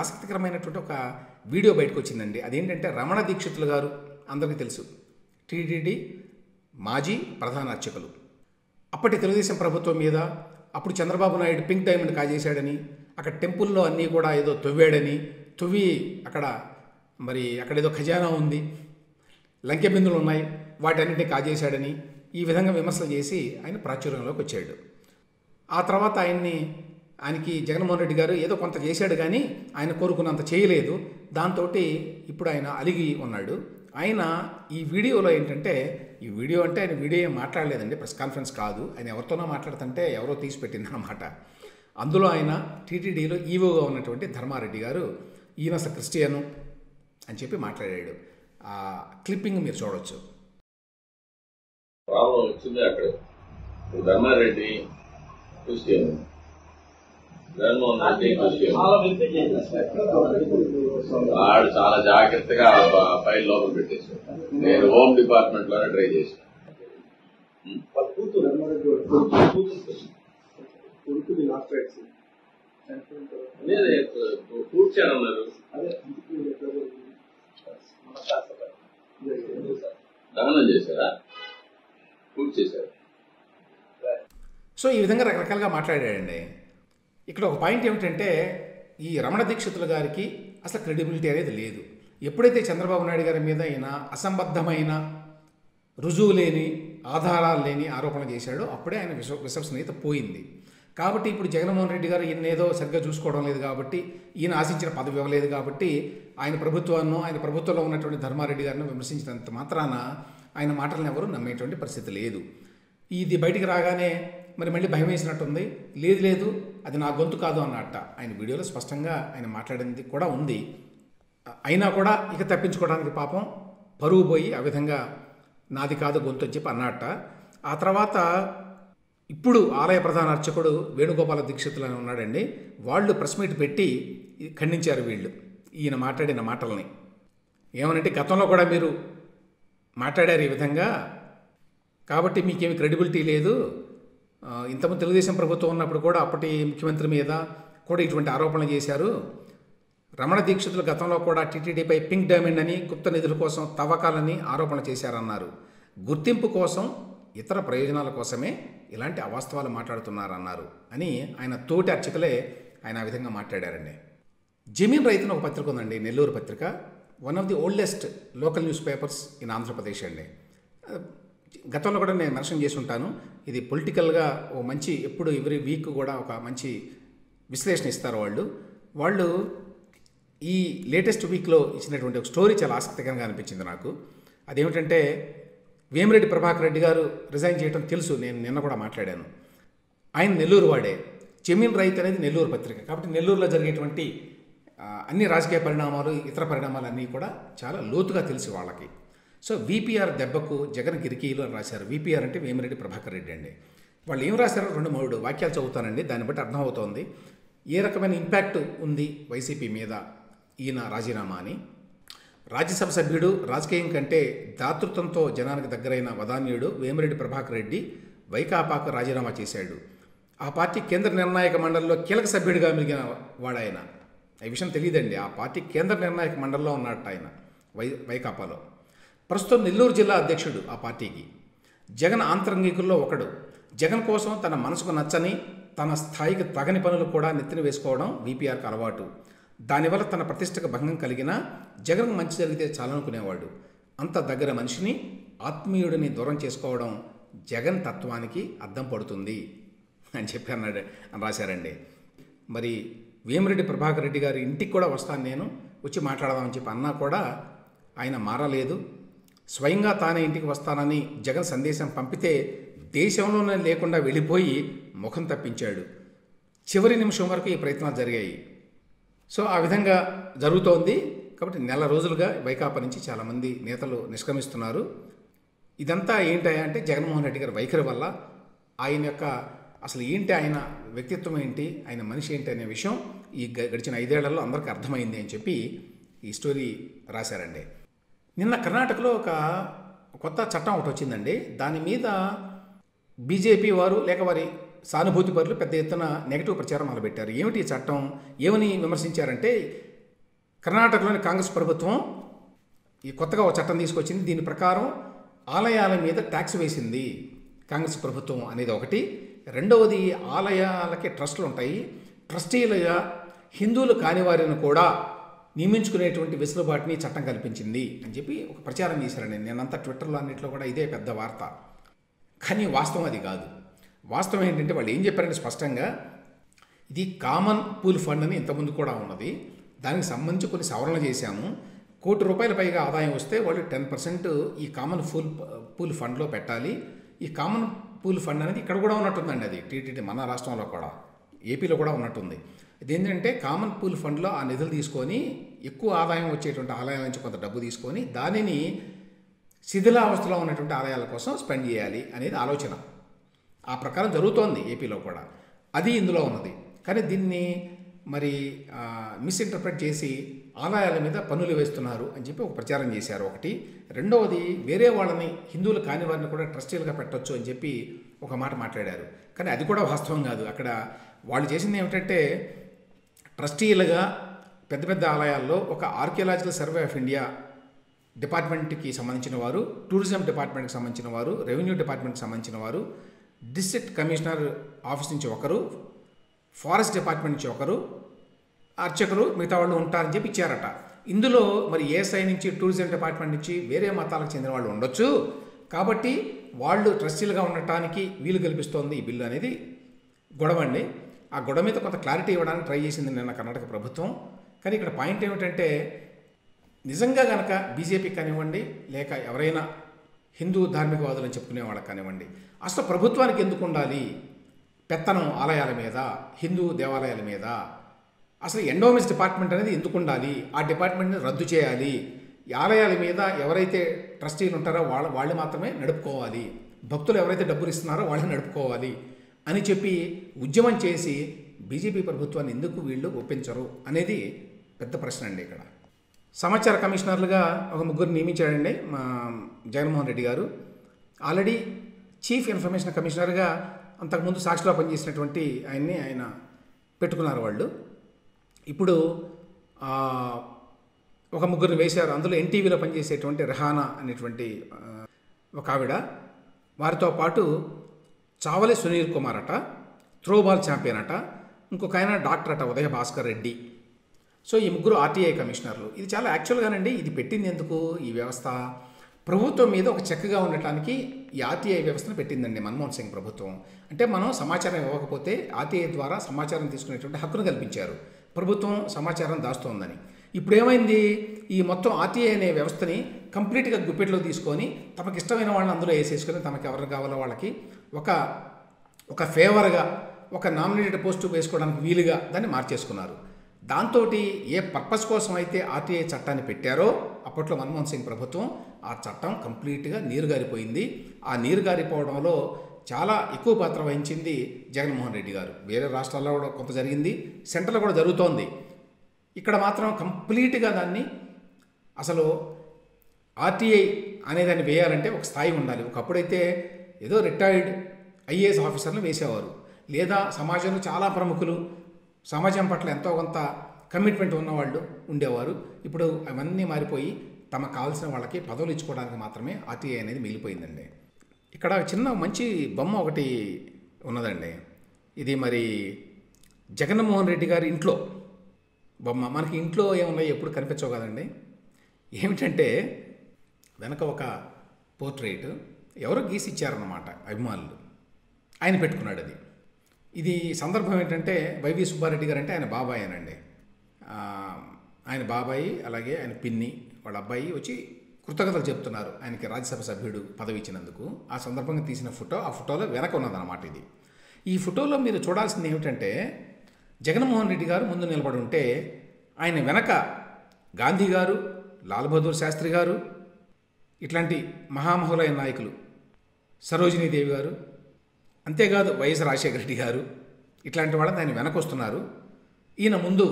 ఆసక్తికరమైనటువంటి ఒక వీడియో బయటకు వచ్చిందండి. అదేంటంటే రమణ దీక్షితులు గారు అందరికీ తెలుసు, టీటీడీ మాజీ ప్రధాన అర్చకులు. అప్పటి తెలుగుదేశం ప్రభుత్వం మీద అప్పుడు చంద్రబాబు నాయుడు పింక్ డైమండ్ కాజేశాడని, అక్కడ టెంపుల్లో అన్నీ కూడా ఏదో తవ్వాడని, తవ్వి అక్కడేదో ఖజానా ఉంది, లంకె బిందులు ఉన్నాయి, వాటన్నింటినీ కాజేశాడని ఈ విధంగా విమర్శలు చేసి ఆయన ప్రాచుర్యంలోకి వచ్చాడు. ఆ తర్వాత ఆయనకి జగన్మోహన్ రెడ్డి గారు ఏదో కొంత చేశాడు కానీ ఆయన కోరుకున్నంత చేయలేదు. దాంతో ఇప్పుడు ఆయన అలిగి ఉన్నాడు. ఆయన ఈ వీడియోలో ఏంటంటే, ఈ వీడియో అంటే ఆయన వీడియో ఏం మాట్లాడలేదండి, ప్రెస్ కాన్ఫరెన్స్ కాదు, ఆయన ఎవరితోనో మాట్లాడుతుంటే ఎవరో తీసి పెట్టిందన్నమాట. అందులో ఆయన టీటీడీలో ఈవోగా ఉన్నటువంటి ధర్మారెడ్డి గారు ఈయన అసలు క్రిస్టియను అని చెప్పి మాట్లాడాడు. ఆ క్లిప్పింగ్ మీరు చూడవచ్చు. ప్రాబ్లం వచ్చింది అక్కడ. Dharma Reddy Christian, Jaganmohan Reddy Christian. వాడు చాలా జాగ్రత్తగా ఫైల్ లోపల పెట్టేసాడు. నేను హోమ్ డిపార్ట్మెంట్ లోనే ట్రై చేసిన. కూర్చానన్నారు, దహనం చేశారా, పూర్తి చేశారు. సో ఈ విధంగా రకరకాలుగా మాట్లాడాడండి. ఇక్కడ ఒక పాయింట్ ఏమిటంటే, ఈ రమణ దీక్షితుల గారికి అసలు క్రెడిబిలిటీ అనేది లేదు. ఎప్పుడైతే చంద్రబాబు నాయుడు గారి మీద ఈయన అసంబద్ధమైన, రుజువు లేని, ఆధారాలు లేని ఆరోపణ చేశాడో అప్పుడే ఆయన విశ్వసనీయత పోయింది. కాబట్టి ఇప్పుడు జగన్మోహన్ రెడ్డి గారు ఈయన ఏదో సరిగ్గా చూసుకోవడం లేదు కాబట్టి, ఈయన ఆశించిన పదవి ఇవ్వలేదు కాబట్టి, ఆయన ప్రభుత్వంలో ఉన్నటువంటి ధర్మారెడ్డి గారిని విమర్శించినంత మాత్రాన ఆయన మాటలను ఎవరు నమ్మేటువంటి పరిస్థితి లేదు. ఇది బయటికి రాగానే మళ్ళీ భయం వేసినట్టుంది. లేదు అది నా గొంతు కాదు అన్నట్ట. ఆయన వీడియోలో స్పష్టంగా ఆయన మాట్లాడింది కూడా ఉంది. అయినా కూడా ఇక తప్పించుకోవడానికి పాపం పరువు పోయి ఆ విధంగా నాది కాదు గొంతు అని చెప్పి అన్నట్ట. ఆ తర్వాత ఇప్పుడు ఆలయ ప్రధాన అర్చకుడు వేణుగోపాల దీక్షితులు అని ఉన్నాడండి. వాళ్ళు ప్రెస్ మీట్ పెట్టి ఖండించారు వీళ్ళు ఈయన మాట్లాడిన మాటల్ని. ఏమనంటే, గతంలో కూడా మీరు మాట్లాడారు ఈ విధంగా, కాబట్టి మీకేమి క్రెడిబిలిటీ లేదు. ఇంతకుముందు తెలుగుదేశం ప్రభుత్వం ఉన్నప్పుడు కూడా అప్పటి ముఖ్యమంత్రి మీద కూడా ఇటువంటి ఆరోపణలు చేశారు. రమణ దీక్షితులు గతంలో కూడా టీటీడీపై పింక్ డైమండ్ అని, గుప్త నిధుల కోసం తవ్వకాలని ఆరోపణ చేశారన్నారు. గుర్తింపు కోసం, ఇతర ప్రయోజనాల కోసమే ఇలాంటి అవాస్తవాలు మాట్లాడుతున్నారన్నారు అని ఆయన తోటి అర్చకులే ఆయన ఆ విధంగా మాట్లాడారండి. జమీన్ రైతుని ఒక పత్రిక ఉందండి, నెల్లూరు పత్రిక, one of the oldest local news papers in Andhra Pradesh అండి. గతంలో కూడా నేను మెన్షన్ చేసి ఉంటాను. ఇది పొలిటికల్గా ఓ మంచి, ఎప్పుడు ఎవ్రీ వీక్ కూడా ఒక మంచి విశ్లేషణ ఇస్తారు వాళ్ళు. ఈ లేటెస్ట్ వీక్లో ఇచ్చినటువంటి ఒక స్టోరీ చాలా ఆసక్తికరంగా అనిపించింది నాకు. అదేమిటంటే, వేమిరెడ్డి ప్రభాకర్ రెడ్డి గారు రిజైన్ చేయడం తెలుసు, నేను నిన్న కూడా మాట్లాడాను. ఆయన నెల్లూరు వాడే. జమీన్ రైతు అనేది నెల్లూరు పత్రిక, కాబట్టి నెల్లూరులో జరిగేటువంటి అన్ని రాజకీయ పరిణామాలు, ఇతర పరిణామాలు అన్నీ కూడా చాలా లోతుగా తెలుసు వాళ్ళకి. సో వీపీఆర్ దెబ్బకు జగన్ గిరికీలు అని రాశారు. వీపీఆర్ అంటే వేమిరెడ్డి ప్రభాకర్ రెడ్డి అండి. వాళ్ళు ఏం రాశారో 2-3 వాక్యాలు చదువుతానండి, దాన్ని బట్టి అర్థమవుతోంది ఏ రకమైన ఇంపాక్ట్ ఉంది వైసీపీ మీద ఈయన రాజీనామా అని. రాజ్యసభ సభ్యుడు, రాజకీయం కంటే దాతృత్వంతో జనానికి దగ్గరైన వదాన్యుడు వేమిరెడ్డి ప్రభాకర్ రెడ్డి వైకాపాకు రాజీనామా చేశాడు. ఆ పార్టీ కేంద్ర నిర్ణాయక మండలిలో కీలక సభ్యుడిగా మిగిలిన వాడాయన. ఈ విషయం తెలియదండి. ఆ పార్టీ కేంద్ర నిర్ణాయక మండలిలో ఉన్నట్టు ఆయన వైకాపాలో. ప్రస్తుతం నెల్లూరు జిల్లా అధ్యక్షుడు ఆ పార్టీకి. జగన్ ఆంతరంగికుల్లో ఒకడు. జగన్ కోసం తన మనసుకు నచ్చని, తన స్థాయికి తగని పనులు కూడా నెత్తిన వేసుకోవడం వీపీఆర్కి అలవాటు. దానివల్ల తన ప్రతిష్టకు భంగం కలిగినా జగన్కు మంచి జరిగితే చాలనుకునేవాడు. అంత దగ్గర మనిషిని, ఆత్మీయుడిని దూరం చేసుకోవడం జగన్ తత్వానికి అద్దం పడుతుంది అని చెప్పి అని రాశారండి. మరి వేమిరెడ్డి ప్రభాకర్ రెడ్డి గారి ఇంటికి కూడా వస్తాను, నేను వచ్చి మాట్లాడదామని చెప్పి అన్నా కూడా ఆయన మారలేదు. స్వయంగా తానే ఇంటికి వస్తానని జగన్ సందేశం పంపితే దేశంలోనే లేకుండా వెళ్ళిపోయి ముఖం తప్పించాడు. చివరి నిమిషం వరకు ఈ ప్రయత్నాలు జరిగాయి. సో ఆ విధంగా జరుగుతోంది. కాబట్టి నెల రోజులుగా వైకాపా నుంచి చాలామంది నేతలు నిష్క్రమిస్తున్నారు. ఇదంతా ఏంటంటే అంటే జగన్మోహన్ రెడ్డి గారి వైఖరి వల్ల, ఆయన యొక్క అసలు ఏంటి, ఆయన వ్యక్తిత్వం ఏంటి, ఆయన మనిషి ఏంటి అనే విషయం ఈ గడిచిన 5 ఏళ్లలో అందరికీ అర్థమైంది అని చెప్పి ఈ స్టోరీ రాశారండి. నిన్న కర్ణాటకలో ఒక కొత్త చట్టం ఒకటి వచ్చిందండి. దాని మీద బీజేపీ వారు లేక వారి సానుభూతి పరులు పెద్ద ఎత్తున నెగిటివ్ ప్రచారం మొదలుపెట్టారు. ఏమిటి ఈ చట్టం, ఏమని విమర్శించారంటే, కర్ణాటకలోని కాంగ్రెస్ ప్రభుత్వం ఈ కొత్తగా ఒక చట్టం తీసుకొచ్చింది. దీని ప్రకారం ఆలయాల మీద ట్యాక్స్ వేసింది కాంగ్రెస్ ప్రభుత్వం అనేది ఒకటి. రెండవది, ఆలయాలకి ట్రస్టులు ఉంటాయి, ట్రస్టీలుగా హిందువులు కాని వారిని కూడా నియమించుకునేటువంటి వెసులుబాటుని చట్టం కల్పించింది అని చెప్పి ఒక ప్రచారం చేశారండి. నేనంతా ట్విట్టర్లో అన్నింటిలో కూడా ఇదే పెద్ద వార్త. కానీ వాస్తవం అది కాదు. వాస్తవం ఏంటంటే వాళ్ళు ఏం చెప్పారంటే స్పష్టంగా, ఇది కామన్ పూల్ ఫండ్ అని ఇంతకుముందు కూడా ఉన్నది, దానికి సంబంధించి కొన్ని సవరణలు చేశాము. ₹1,00,00,000 పైగా ఆదాయం వస్తే వాళ్ళు 10% ఈ కామన్ పూల్ ఫండ్లో పెట్టాలి. ఈ కామన్ పూల్ ఫండ్ అనేది ఇక్కడ కూడా ఉన్నట్టుందండి, అది టీటీడీ మన రాష్ట్రంలో కూడా, ఏపీలో కూడా ఉన్నట్టుంది. ఇదేంటంటే కామన్ పూల్ ఫండ్లో ఆ నిధులు తీసుకొని ఎక్కువ ఆదాయం వచ్చేటువంటి ఆలయాల నుంచి కొంత డబ్బు తీసుకొని దానిని శిథిలావస్థలో ఉన్నటువంటి ఆలయాల కోసం స్పెండ్ చేయాలి అనేది ఆలోచన. ఆ ప్రకారం జరుగుతోంది ఏపీలో కూడా, అది ఇందులో ఉన్నది. కానీ దీన్ని మరి మిస్ఇంటర్ప్రెట్ చేసి ఆలయాల మీద పన్నులు వేస్తున్నారు అని చెప్పి ఒక ప్రచారం చేశారు ఒకటి. రెండవది, వేరే వాళ్ళని, హిందువులు కాని వారిని కూడా ట్రస్టీలుగా పెట్టొచ్చు అని చెప్పి ఒక మాట మాట్లాడారు. కానీ అది కూడా వాస్తవం కాదు. అక్కడ వాళ్ళు చేసింది ఏమిటంటే, ట్రస్టీలుగా పెద్ద పెద్ద ఆలయాల్లో ఒక ఆర్కియాలజికల్ సర్వే ఆఫ్ ఇండియా డిపార్ట్మెంట్కి సంబంధించిన వారు, టూరిజం డిపార్ట్మెంట్కి సంబంధించిన వారు, రెవెన్యూ డిపార్ట్మెంట్కి సంబంధించిన వారు, డిస్ట్రిక్ట్ కమిషనర్ ఆఫీస్ నుంచి ఒకరు, ఫారెస్ట్ డిపార్ట్మెంట్ నుంచి ఒకరు, అర్చకులు, మిగతా వాళ్ళు ఉంటారని చెప్పి ఇచ్చారట. ఇందులో మరి ఏఎస్ఐ నుంచి, టూరిజం డిపార్ట్మెంట్ నుంచి వేరే మతాలకు చెందిన వాళ్ళు ఉండొచ్చు, కాబట్టి వాళ్ళు ట్రస్టీలుగా ఉండటానికి వీలు కల్పిస్తోంది ఈ బిల్లు అనేది గొడవ అండి. ఆ గొడవ మీద కొంత క్లారిటీ ఇవ్వడానికి ట్రై చేసింది నిన్న కర్ణాటక ప్రభుత్వం. కానీ ఇక్కడ పాయింట్ ఏమిటంటే, నిజంగా కనుక బీజేపీ కానివ్వండి, లేక ఎవరైనా హిందూ ధార్మికవాదులు అని చెప్పుకునే వాళ్ళకి కానివ్వండి, అసలు ప్రభుత్వానికి ఎందుకు ఉండాలి పెత్తనం ఆలయాల మీద, హిందూ దేవాలయాల మీద? అసలు ఎండోమెంట్స్ డిపార్ట్మెంట్ అనేది ఎందుకు ఉండాలి? ఆ డిపార్ట్మెంట్ని రద్దు చేయాలి. ఈ ఆలయాల మీద ఎవరైతే ట్రస్టీలు ఉంటారో వాళ్ళు మాత్రమే నడుపుకోవాలి, భక్తులు ఎవరైతే డబ్బులు ఇస్తున్నారో వాళ్ళని నడుపుకోవాలి అని చెప్పి ఉద్యమం చేసి బీజేపీ ప్రభుత్వాన్ని ఎందుకు వీళ్ళు ఒప్పించరు అనేది పెద్ద ప్రశ్న అండి. ఇక్కడ సమాచార కమిషనర్లుగా ఒక ముగ్గురు నియమించాడండి మా జగన్మోహన్ రెడ్డి గారు. ఆల్రెడీ చీఫ్ ఇన్ఫర్మేషన్ కమిషనర్గా అంతకుముందు సాక్షిలో పనిచేసినటువంటి ఆయన పెట్టుకున్నారు వాళ్ళు. ఇప్పుడు ఒక ముగ్గురిని వేశారు. అందులో ఎన్టీవీలో పనిచేసేటువంటి రెహానా అనేటువంటి ఒక ఆవిడ, వారితో పాటు చావలి సునీల్ కుమార్ అట, త్రోబాల్ ఛాంపియన్ అట, ఇంకొక ఆయన డాక్టర్ అట ఉదయ భాస్కర్ రెడ్డి. సో ఈ ముగ్గురు ఆర్టీఐ కమిషనర్లు. ఇది చాలా యాక్చువల్గానండి, ఇది పెట్టింది ఎందుకు? ఈ వ్యవస్థ ప్రభుత్వం మీద ఒక చెక్కగా ఉండటానికి ఈ ఆర్టీఐ వ్యవస్థను పెట్టిందండి మన్మోహన్ సింగ్ ప్రభుత్వం. అంటే మనం సమాచారం ఇవ్వకపోతే ఆర్టీఐ ద్వారా సమాచారం తీసుకునేటువంటి హక్కును కల్పించారు. ప్రభుత్వం సమాచారం దాస్తోందని. ఇప్పుడు ఏమైంది? ఈ మొత్తం ఆర్టీఐ అనే వ్యవస్థని కంప్లీట్గా గుప్పెట్లో తీసుకొని తమకు ఇష్టమైన వాళ్ళని అందులో వేసేసుకొని తమకు ఎవరు కావాలో వాళ్ళకి ఒక ఫేవర్గా ఒక నామినేటెడ్ పోస్టు వేసుకోవడానికి వీలుగా దాన్ని మార్చేసుకున్నారు. దాంతో ఏ పర్పస్ కోసం అయితే ఆర్టీఐ చట్టాన్ని పెట్టారో అప్పట్లో మన్మోహన్ సింగ్ ప్రభుత్వం, ఆ చట్టం కంప్లీట్గా నీరుగారిపోయింది. ఆ నీరుగారిపోవడంలో చాలా ఎక్కువ పాత్ర వహించింది జగన్మోహన్ రెడ్డి గారు. వేరే రాష్ట్రాల్లో కూడా కొంత జరిగింది, సెంట్రల్లో కూడా జరుగుతోంది. ఇక్కడ మాత్రం కంప్లీట్గా దాన్ని అసలు ఆర్టీఐ అనేదాన్ని వేయాలంటే ఒక స్థాయి ఉండాలి. ఒకప్పుడైతే ఏదో రిటైర్డ్ ఐఏఎస్ ఆఫీసర్లు వేసేవారు, లేదా సమాజంలో చాలా ప్రముఖులు, సమాజం పట్ల ఎంతో కొంత కమిట్మెంట్ ఉన్నవాళ్ళు ఉండేవారు. ఇప్పుడు అవన్నీ మారిపోయి తమకు కావాల్సిన వాళ్ళకి పదవులు ఇచ్చుకోవడానికి మాత్రమే ఆర్టీఐ అనేది మిగిలిపోయిందండి. ఇక్కడ చిన్న మంచి బొమ్మ ఒకటి ఉన్నదండి. ఇది మరి జగన్మోహన్ రెడ్డి గారి ఇంట్లో బొమ్మ. మనకి ఇంట్లో ఏమున్నాయి ఎప్పుడు కనిపించవు కదండి. ఏమిటంటే వెనక ఒక పోర్ట్రేట్ ఎవరో గీసి ఇచ్చారన్నమాట అభిమానులు, ఆయన పెట్టుకున్నాడు అది. ఇది సందర్భం ఏంటంటే వైవి సుబ్బారెడ్డి గారు అంటే ఆయన బాబాయ్ అనండి. ఆయన బాబాయి అలాగే ఆయన పిన్ని వాళ్ళ అబ్బాయి వచ్చి కృతజ్ఞతలు చెప్తున్నారు ఆయనకి రాజ్యసభ సభ్యుడు పదవి ఇచ్చినందుకు. ఆ సందర్భంగా తీసిన ఫోటో, ఆ ఫోటోలో వెనక ఉన్నదన్నమాట ఇది. ఈ ఫోటోలో మీరు చూడాల్సింది ఏమిటంటే జగన్మోహన్ రెడ్డి గారు ముందు నిలబడి ఉంటే ఆయన వెనక గాంధీ గారు, లాల్ బహదూర్ శాస్త్రి గారు, ఇట్లాంటి మహామహులైన నాయకులు, సరోజినీదేవి గారు, అంతేకాదు వైఎస్ రాజశేఖర రెడ్డి గారు, ఇట్లాంటి వాళ్ళని ఆయన వెనక వస్తున్నారు. ఈయన ముందు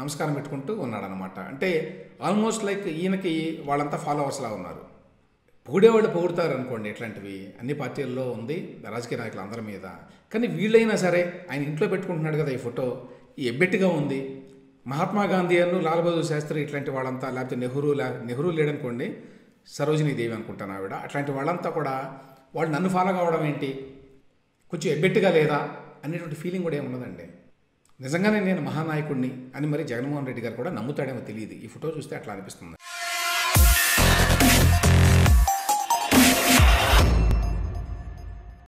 నమస్కారం పెట్టుకుంటూ ఉన్నాడనమాట. అంటే ఆల్మోస్ట్ లైక్ ఈయనకి వాళ్ళంతా ఫాలోవర్స్లా ఉన్నారు. పొగిడేవాళ్ళు పొగుడతారు అనుకోండి, ఇట్లాంటివి అన్ని పార్టీల్లో ఉంది రాజకీయ నాయకులు అందరి మీద. కానీ వీళ్ళైనా సరే ఆయన ఇంట్లో పెట్టుకుంటున్నాడు కదా ఈ ఫోటో, ఈ ఎబ్బెట్టుగా ఉంది. మహాత్మా గాంధీ అను లాల్ బహదూర్ శాస్త్రి ఇట్లాంటి వాళ్ళంతా, లేకపోతే నెహ్రూ లేడనుకోండి, సరోజినీ దేవి అనుకుంటాను ఆవిడ, అట్లాంటి వాళ్ళంతా కూడా వాళ్ళు నన్ను ఫాలో కావడం ఏంటి, కొంచెం ఎబ్బెట్టుగా లేదా అనేటువంటి ఫీలింగ్ కూడా ఏమున్నదండి. నిజంగానే నేను మహానాయకుడిని అని మరి జగన్మోహన్ రెడ్డి గారు కూడా నమ్ముతాడేమో తెలియదు. ఈ ఫోటో చూస్తే అట్లా అనిపిస్తుంది.